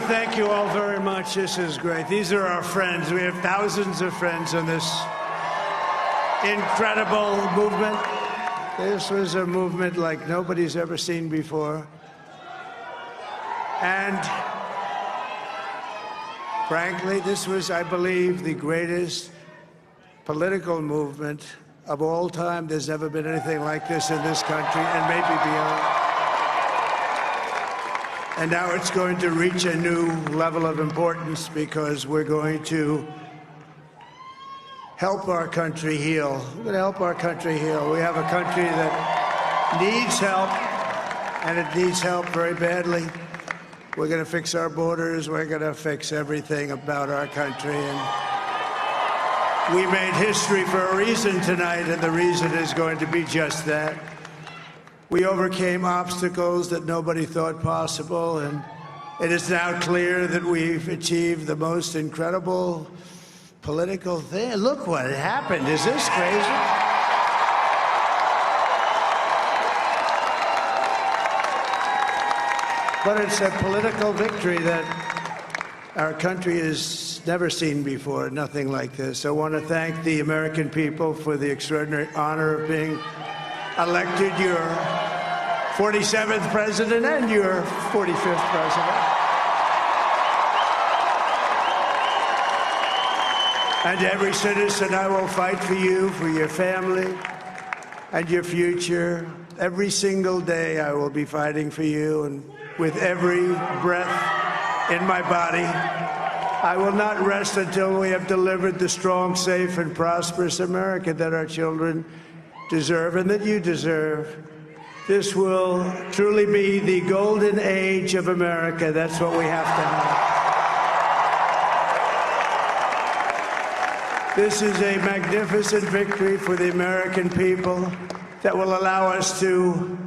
thank you all very much. This is great. These are our friends. We have thousands of friends in this incredible movement. This was a movement like nobody's ever seen before. And frankly, this was, I believe, the greatest political movement of all time. There's never been anything like this in this country, and maybe beyond. And now it's going to reach a new level of importance because we're going to help our country heal. We're going to help our country heal. We have a country that needs help, and it needs help very badly. We're going to fix our borders. We're going to fix everything about our country. And we made history for a reason tonight, and the reason is going to be just that. We overcame obstacles that nobody thought possible, and it is now clear that we've achieved the most incredible political thing. Look what happened. Is this crazy? But it's a political victory that our country has never seen before, nothing like this. I want to thank the American people for the extraordinary honor of being elected your 47th president and your 45th president. And every citizen, I will fight for you, for your family, and your future. Every single day I will be fighting for you, and with every breath in my body, I will not rest until we have delivered the strong, safe, and prosperous America that our children deserve and that you deserve. This will truly be the golden age of America. That's what we have to have. This is a magnificent victory for the American people that will allow us to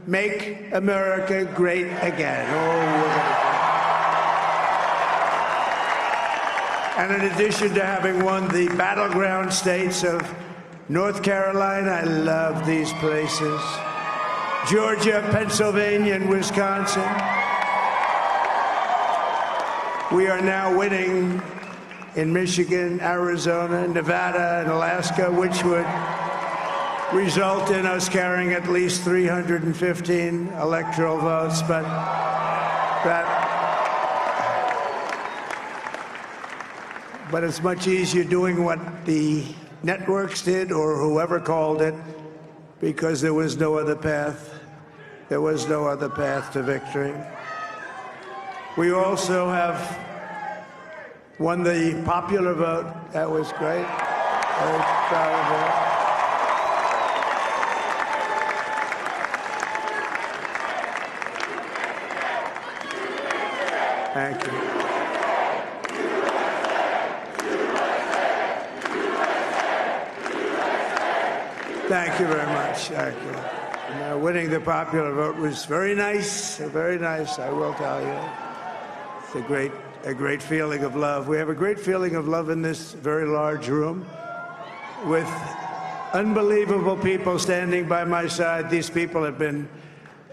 make America great again. And in addition to having won the battleground states of North Carolina, I love these places, Georgia, Pennsylvania, and Wisconsin, we are now winning in Michigan, Arizona, Nevada, and Alaska, which would result in us carrying at least 315 electoral votes. But it's much easier doing what the networks did or whoever called it, because there was no other path. There was no other path to victory. We also have won the popular vote. That was great. Very proud of that. Thank you. Thank you very much. Thank you. And, winning the popular vote was very nice, I will tell you. It's a great feeling of love. We have a great feeling of love in this very large room with unbelievable people standing by my side. These people have been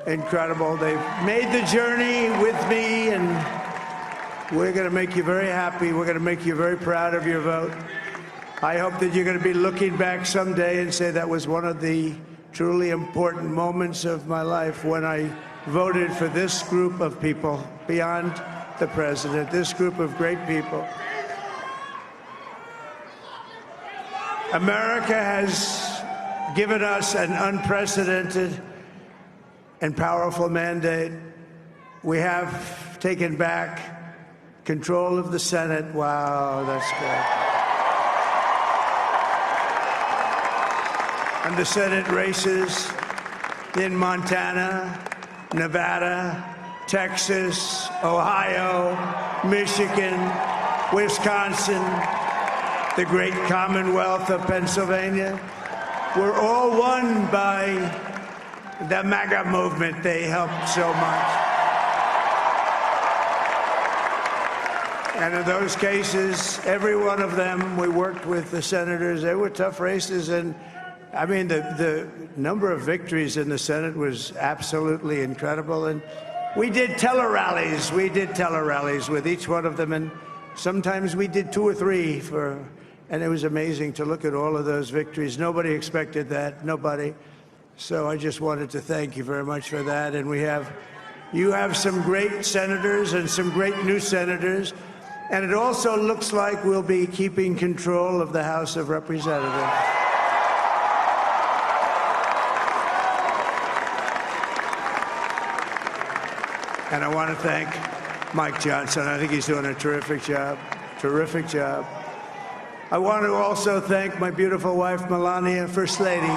incredible. They've made the journey with me, and we're going to make you very happy. We're going to make you very proud of your vote. I hope that you're going to be looking back someday and say that was one of the truly important moments of my life when I voted for this group of people beyond the president, this group of great people. America has given us an unprecedented and powerful mandate. We have taken back control of the Senate. Wow, that's great. And the Senate races in Montana, Nevada, Texas, Ohio, Michigan, Wisconsin, the great Commonwealth of Pennsylvania, were all won by the MAGA movement. They helped so much. And in those cases, every one of them, we worked with the senators. They were tough races, and I mean, the number of victories in the Senate was absolutely incredible. And We did tele-rallies. We did tele-rallies with each one of them, and sometimes we did 2 or 3 and it was amazing to look at all of those victories. Nobody expected that, nobody. So I just wanted to thank you very much for that. And you have some great senators and some great new senators. And it also looks like we'll be keeping control of the House of Representatives. And I want to thank Mike Johnson. I think he's doing a terrific job. Terrific job. I want to also thank my beautiful wife, Melania, First Lady.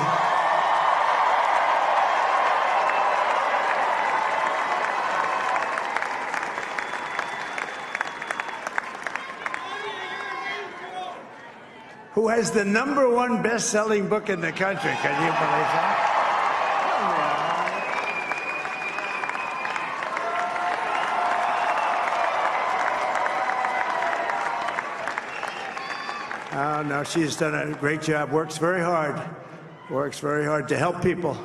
Who has the #1 best-selling book in the country. Can you believe that? Oh, no, she's done a great job, works very hard to help people.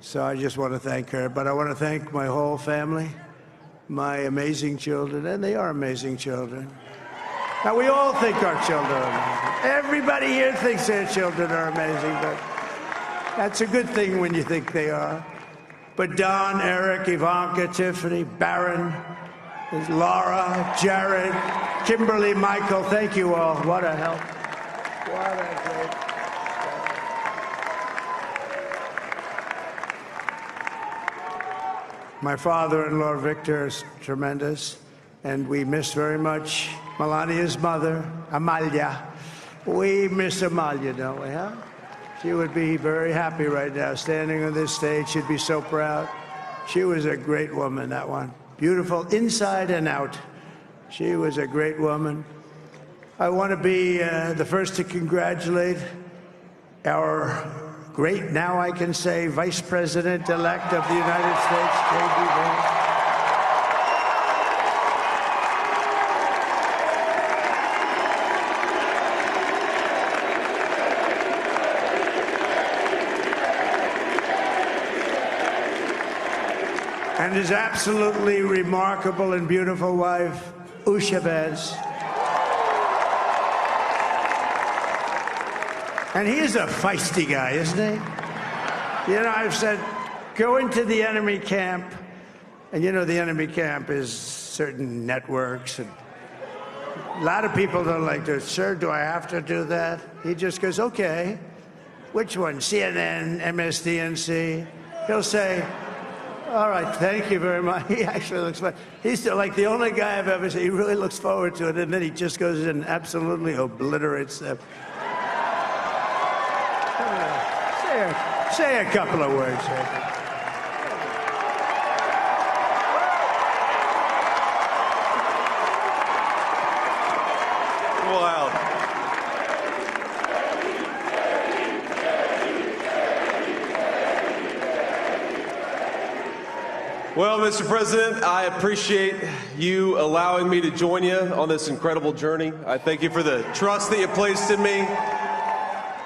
So I just want to thank her. But I want to thank my whole family, my amazing children, and they are amazing children. Now, we all think our children are amazing. Everybody here thinks their children are amazing, but that's a good thing when you think they are. But Don, Eric, Ivanka, Tiffany, Barron, Laura, Jared, Kimberly, Michael, thank you all. What a help. What a great. My father-in-law, Victor, is tremendous, and we miss very much Melania's mother, Amalia. We miss Amalia, don't we, huh? She would be very happy right now, standing on this stage. She'd be so proud. She was a great woman, that one. Beautiful inside and out. She was a great woman. I want to be the first to congratulate our great, now I can say, Vice President-elect of the United States, J.D. Vance. And his absolutely remarkable and beautiful wife, Usha Vance. And he's a feisty guy, isn't he? You know, I've said, go into the enemy camp. And you know, the enemy camp is certain networks. And a lot of people don't like to, sir, do I have to do that? He just goes, okay. Which one? CNN, MSDNC? He'll say, all right, thank you very much. He actually looks fun. He's like the only guy I've ever seen. He really looks forward to it, and then he just goes in and absolutely obliterates them. Say a couple of words. Wow. Well, Mr. President, I appreciate you allowing me to join you on this incredible journey. I thank you for the trust that you placed in me.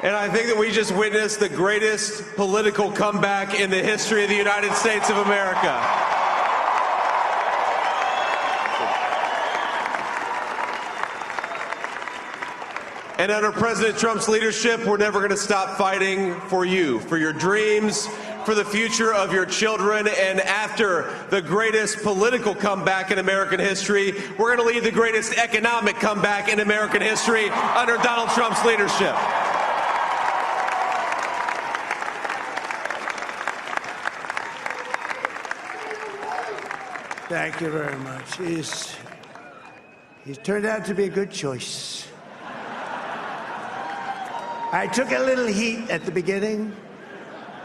And I think that we just witnessed the greatest political comeback in the history of the United States of America. And under President Trump's leadership, we're never going to stop fighting for you, for your dreams, for the future of your children. And after the greatest political comeback in American history, we're going to lead the greatest economic comeback in American history under Donald Trump's leadership. Thank you very much. He's turned out to be a good choice. I took a little heat at the beginning,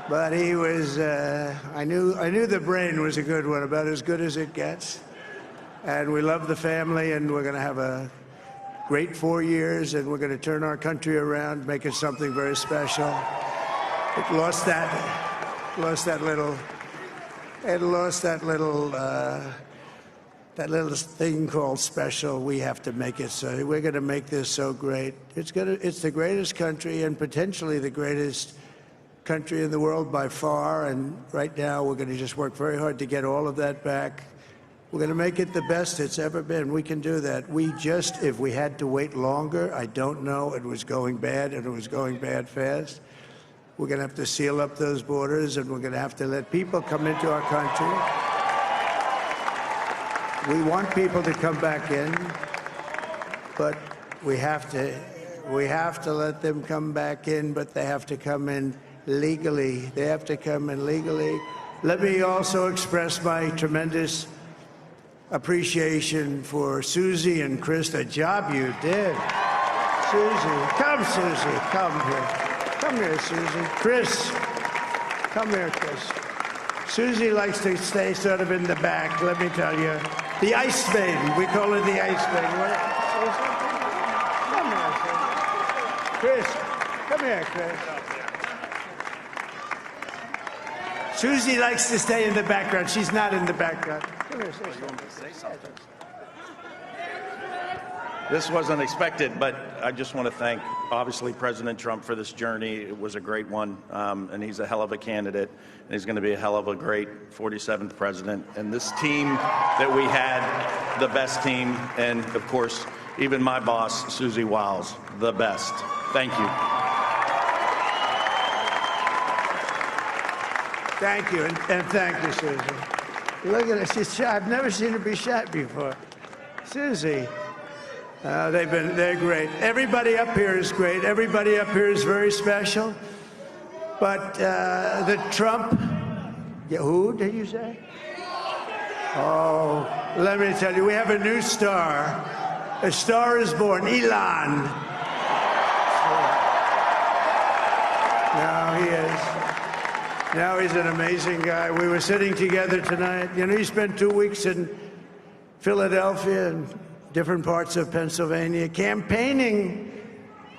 but he was, I knew the brain was a good one, about as good as it gets. And we love the family, and we're going to have a great 4 years, and we're going to turn our country around, make it something very special. It lost that little thing called special. We have to make it so. We're going to make this so great. It's the greatest country and potentially the greatest country in the world by far, and right now we're going to just work very hard to get all of that back. We're going to make it the best it's ever been. We can do that. If we had to wait longer, I don't know. It was going bad, and it was going bad fast. We're going to have to seal up those borders, and we're going to have to let people come into our country. We want people to come back in, but we have to let them come back in, but they have to come in legally. They have to come in legally. Let me also express my tremendous appreciation for Susie and Chris, the job you did. Susie, come here. Come here, Susie. Chris, come here, Chris. Susie likes to stay sort of in the back, let me tell you. The Ice Maiden, we call her the Ice Maiden. Come here, Chris. Come here, Chris. Susie likes to stay in the background. She's not in the background. Come here, say something. This wasn't expected, but I just want to thank, obviously, President Trump for this journey. It was a great one, and he's a hell of a candidate, and he's going to be a hell of a great 47th president. And this team that we had, the best team, and, of course, even my boss, Susie Wiles, the best. Thank you. Thank you, and thank you, Susie. Look at her, she's shy. I've never seen her be shy before. Susie. They're great. Everybody up here is great. Everybody up here is very special. But the Trump, who did you say? Oh, let me tell you, we have a new star. A star is born, Elon. Now he is. Now he's an amazing guy. We were sitting together tonight. You know, he spent 2 weeks in Philadelphia and different parts of Pennsylvania, campaigning.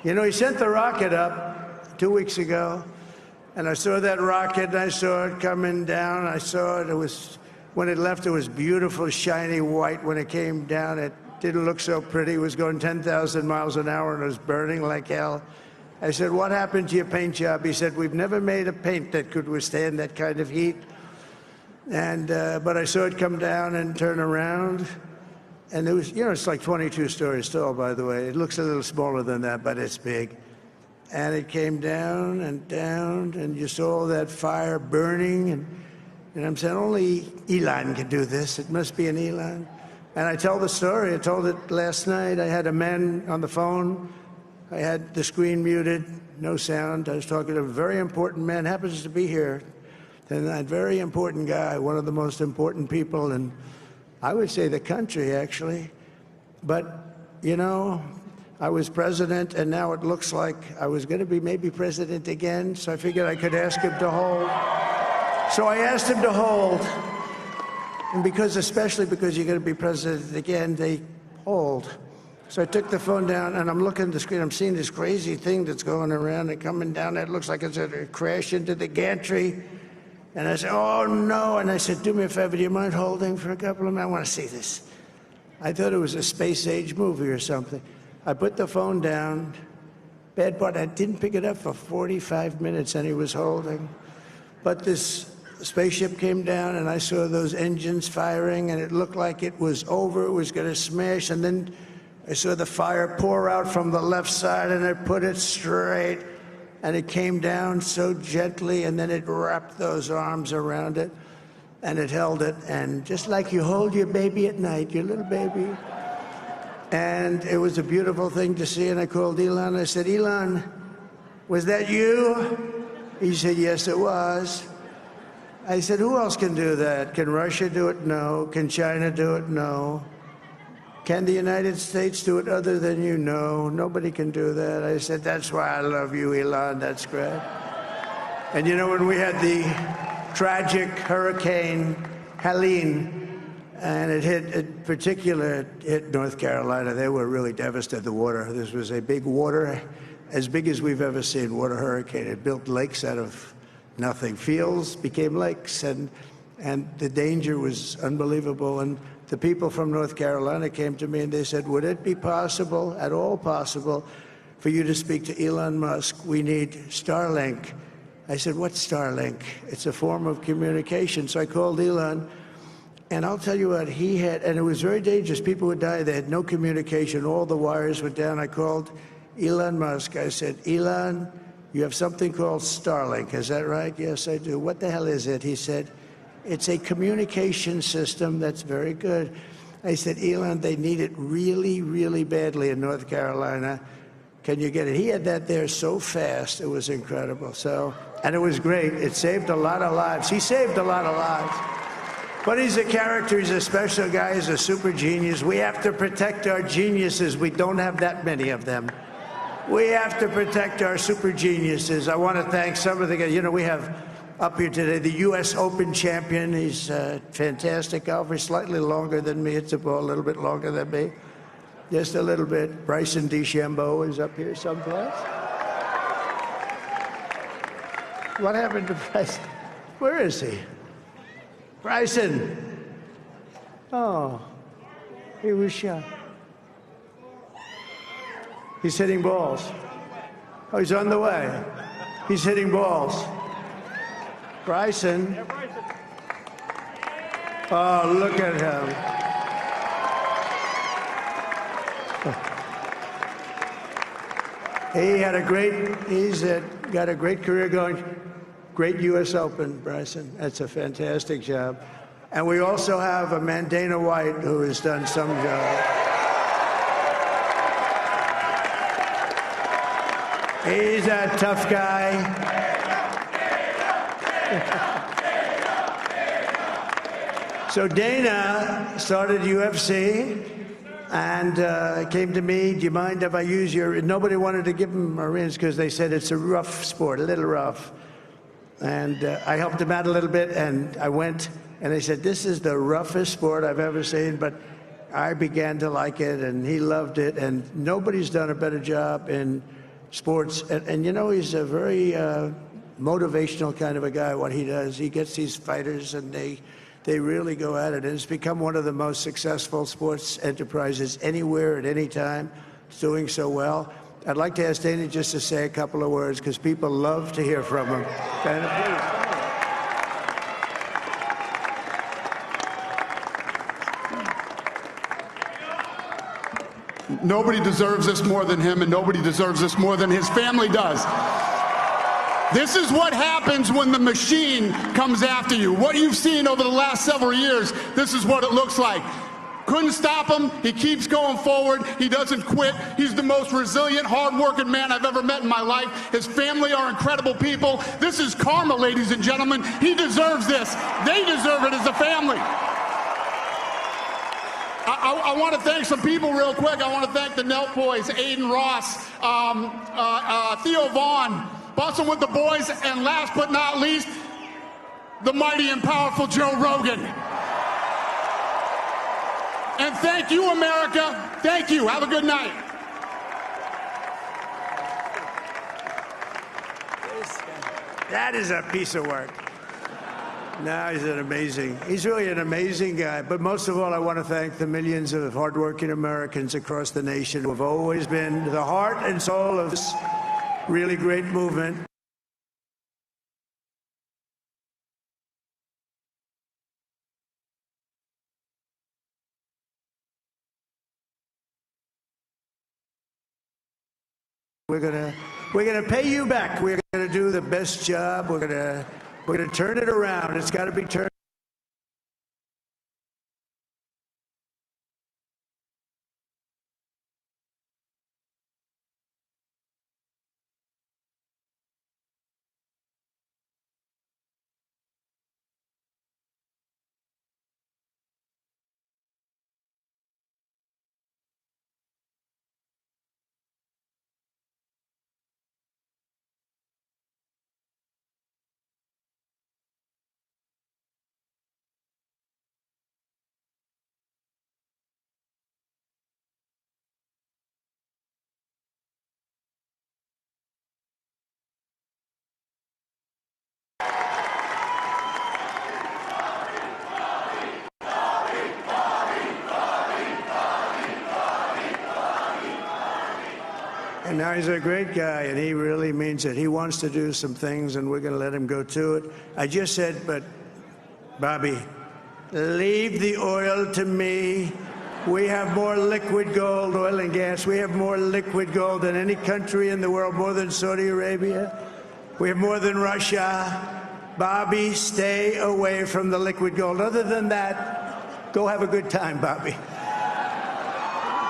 You know, he sent the rocket up 2 weeks ago, and I saw that rocket, and I saw it coming down. I saw it. It was, when it left, it was beautiful, shiny white. When it came down, it didn't look so pretty. It was going 10,000 miles an hour, and it was burning like hell. I said, what happened to your paint job? He said, we've never made a paint that could withstand that kind of heat. And but I saw it come down and turn around. And it was, you know, it's like 22 stories tall, by the way. It looks a little smaller than that, but it's big. And it came down, and you saw all that fire burning. And I'm saying, only Elon can do this. It must be an Elon. And I tell the story. I told it last night. I had a man on the phone. I had the screen muted, no sound. I was talking to a very important man, happens to be here. And that very important guy, one of the most important people in, I would say, the country, actually. But, you know, I was president, and now it looks like I was going to be maybe president again, so I figured I could ask him to hold. So I asked him to hold. And especially because you're going to be president again, they hold. So I took the phone down, and I'm looking at the screen. I'm seeing this crazy thing that's going around and coming down. It looks like it's going to crash into the gantry. And I said, oh, no. And I said, do me a favor, do you mind holding for a couple of minutes? I want to see this. I thought it was a space-age movie or something. I put the phone down. Bad part, I didn't pick it up for 45 minutes, and he was holding. But this spaceship came down, and I saw those engines firing, and it looked like it was over. It was going to smash. And then I saw the fire pour out from the left side, and I put it straight. And it came down so gently, and then it wrapped those arms around it, and it held it. And just like you hold your baby at night, your little baby. And it was a beautiful thing to see. And I called Elon. I said, Elon, was that you? He said, yes, it was. I said, who else can do that? Can Russia do it? No. Can China do it? No. Can the United States do it other than you? No, nobody can do that. I said, that's why I love you, Elon. That's great. And you know, when we had the tragic Hurricane Helene, and it hit North Carolina, they were really devastated, the water. This was a big water, as big as we've ever seen, water hurricane. It built lakes out of nothing. Fields became lakes, and the danger was unbelievable. And the people from North Carolina came to me and they said, would it be possible, at all possible, for you to speak to Elon Musk? We need Starlink. I said, what's Starlink? It's a form of communication. So I called Elon, and I'll tell you what, he had, and it was very dangerous. People would die. They had no communication. All the wires went down. I called Elon Musk. I said, Elon, you have something called Starlink. Is that right? Yes, I do. What the hell is it? He said, it's a communication system that's very good. I said, Elon, they need it really, really badly in North Carolina. Can you get it? He had that there so fast. It was incredible. So, and it was great. It saved a lot of lives. He saved a lot of lives. But he's a character. He's a special guy. He's a super genius. We have to protect our geniuses. We don't have that many of them. We have to protect our super geniuses. I want to thank some of the guys. You know, we have up here today the U.S. Open champion. He's a fantastic golfer, slightly longer than me. Hits the ball a little bit longer than me. Just a little bit. Bryson DeChambeau is up here someplace. What happened to Bryson? Where is he? Bryson. Oh, he was shot. He's hitting balls. Oh, he's on the way. He's hitting balls. Bryson. Oh, look at him. He's got a great career going. Great U.S. Open, Bryson. That's a fantastic job. And we also have a man, Dana White, who has done some job. He's a tough guy. So Dana started UFC and came to me, do you mind if I use your... Nobody wanted to give him a rinse because they said it's a rough sport, a little rough. And I helped him out a little bit, and I went, and they said, this is the roughest sport I've ever seen, but I began to like it, and he loved it, and nobody's done a better job in sports. And you know, he's a very motivational kind of a guy, what he does. He gets these fighters, and they really go at it. And it's become one of the most successful sports enterprises anywhere at any time. It's doing so well. I'd like to ask Dana just to say a couple of words because people love to hear from him. Dana, please. Nobody deserves this more than him, and nobody deserves this more than his family does. This is what happens when the machine comes after you. What you've seen over the last several years, this is what it looks like. Couldn't stop him. He keeps going forward. He doesn't quit. He's the most resilient, hard-working man I've ever met in my life. His family are incredible people. This is karma, ladies and gentlemen. He deserves this. They deserve it as a family. I want to thank some people real quick. I want to thank the Nelk boys, Aiden Ross, Theo Vaughn, Bustin' with the Boys, and last but not least, the mighty and powerful Joe Rogan. And thank you, America. Thank you. Have a good night. That is a piece of work. No, he's really an amazing guy. But most of all, I want to thank the millions of hardworking Americans across the nation who have always been the heart and soul of this really great movement. We're gonna pay you back. We're gonna do the best job. We're gonna turn it around. It's got to be turned. Now, he's a great guy, and he really means it. He wants to do some things, and we're going to let him go to it. I just said, but, Bobby, leave the oil to me. We have more liquid gold, oil and gas. We have more liquid gold than any country in the world, more than Saudi Arabia. We have more than Russia. Bobby, stay away from the liquid gold. Other than that, go have a good time, Bobby.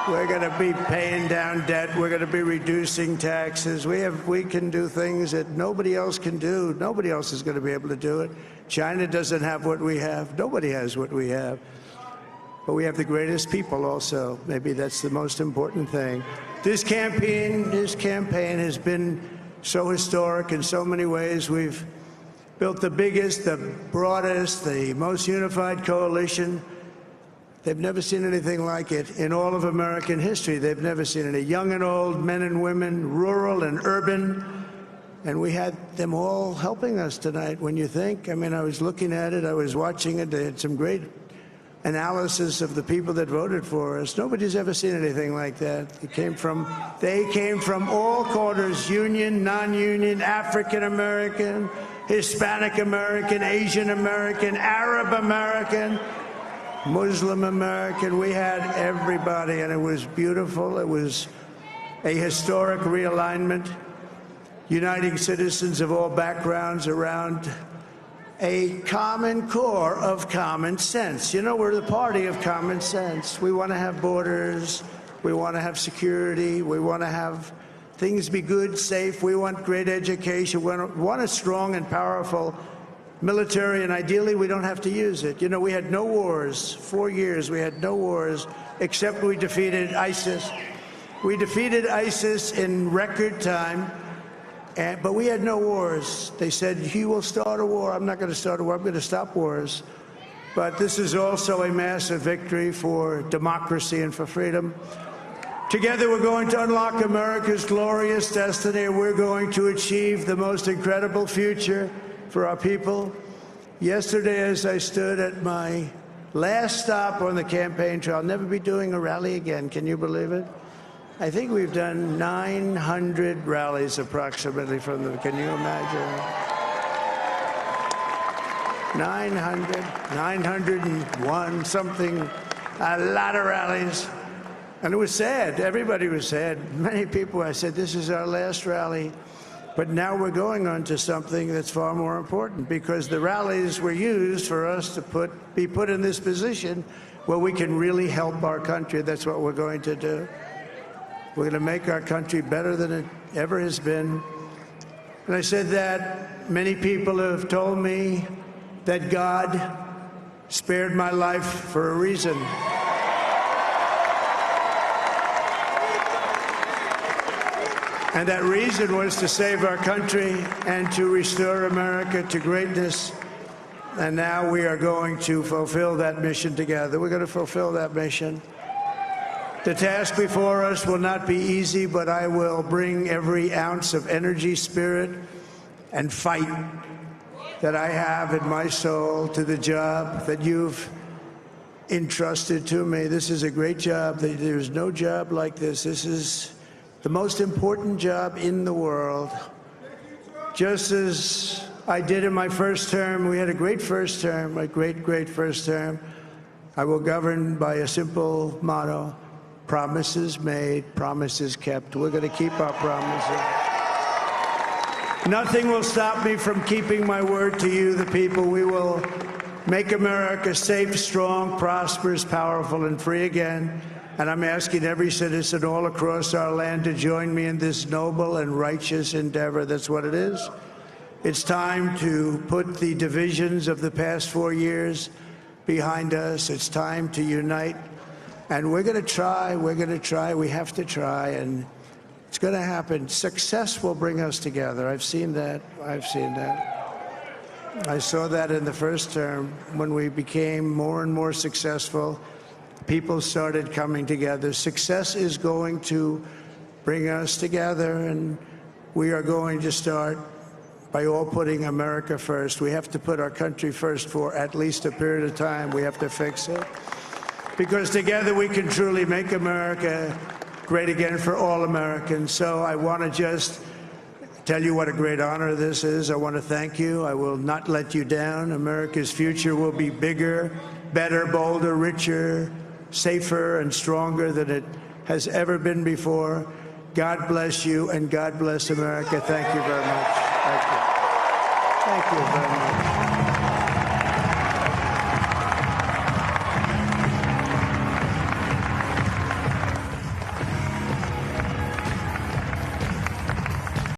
We're going to be paying down debt. We're going to be reducing taxes. We can do things that nobody else can do. Nobody else is going to be able to do it. China doesn't have what we have. Nobody has what we have. But we have the greatest people also. Maybe that's the most important thing. This campaign has been so historic in so many ways. We've built the biggest, the broadest, the most unified coalition. They've never seen anything like it in all of American history. They've never seen it. Young and old, men and women, rural and urban. And we had them all helping us tonight. When you think, I mean, I was looking at it, I was watching it. They had some great analysis of the people that voted for us. Nobody's ever seen anything like that. They came from all quarters, union, non-union, African American, Hispanic American, Asian American, Arab American, Muslim American. We had everybody, and it was beautiful. It was a historic realignment, uniting citizens of all backgrounds around a common core of common sense. You know, we're the party of common sense. We want to have borders. We want to have security. We want to have things be good, safe. We want great education. We want a strong and powerful military, and ideally we don't have to use it. You know, we had no wars. 4 years we had no wars, except we defeated ISIS. We defeated ISIS in record time, but we had no wars. They said, he will start a war. I'm not going to start a war. I'm going to stop wars. But this is also a massive victory for democracy and for freedom. Together, we're going to unlock America's glorious destiny, and we're going to achieve the most incredible future for our people. Yesterday, as I stood at my last stop on the campaign trail, I'll never be doing a rally again. Can you believe it? I think we've done 900 rallies approximately from them. Can you imagine? 901, something, a lot of rallies. And it was sad. Everybody was sad. Many people, I said, this is our last rally. But now we're going on to something that's far more important, because the rallies were used for us to be put in this position where we can really help our country. That's what we're going to do. We're going to make our country better than it ever has been. And I said that many people have told me that God spared my life for a reason. And that reason was to save our country and to restore America to greatness. And now we are going to fulfill that mission together. We're going to fulfill that mission. The task before us will not be easy, but I will bring every ounce of energy, spirit, and fight that I have in my soul to the job that you've entrusted to me. This is a great job. There's no job like this. This is the most important job in the world. Just as I did in my first term, we had a great first term, a great first term. I will govern by a simple motto: promises made, promises kept. We're going to keep our promises. Nothing will stop me from keeping my word to you, the people. We will make America safe, strong, prosperous, powerful, and free again. And I'm asking every citizen all across our land to join me in this noble and righteous endeavor. That's what it is. It's time to put the divisions of the past 4 years behind us. It's time to unite. And we're going to try. We're going to try. We have to try. And it's going to happen. Success will bring us together. I've seen that. I've seen that. I saw that in the first term when we became more and more successful. People started coming together. Success is going to bring us together, and we are going to start by all putting America first. We have to put our country first for at least a period of time. We have to fix it. Because together we can truly make America great again for all Americans. So I want to just tell you what a great honor this is. I want to thank you. I will not let you down. America's future will be bigger, better, bolder, richer, safer, and stronger than it has ever been before. God bless you, and God bless America. Thank you very much. Thank you. Thank you very much.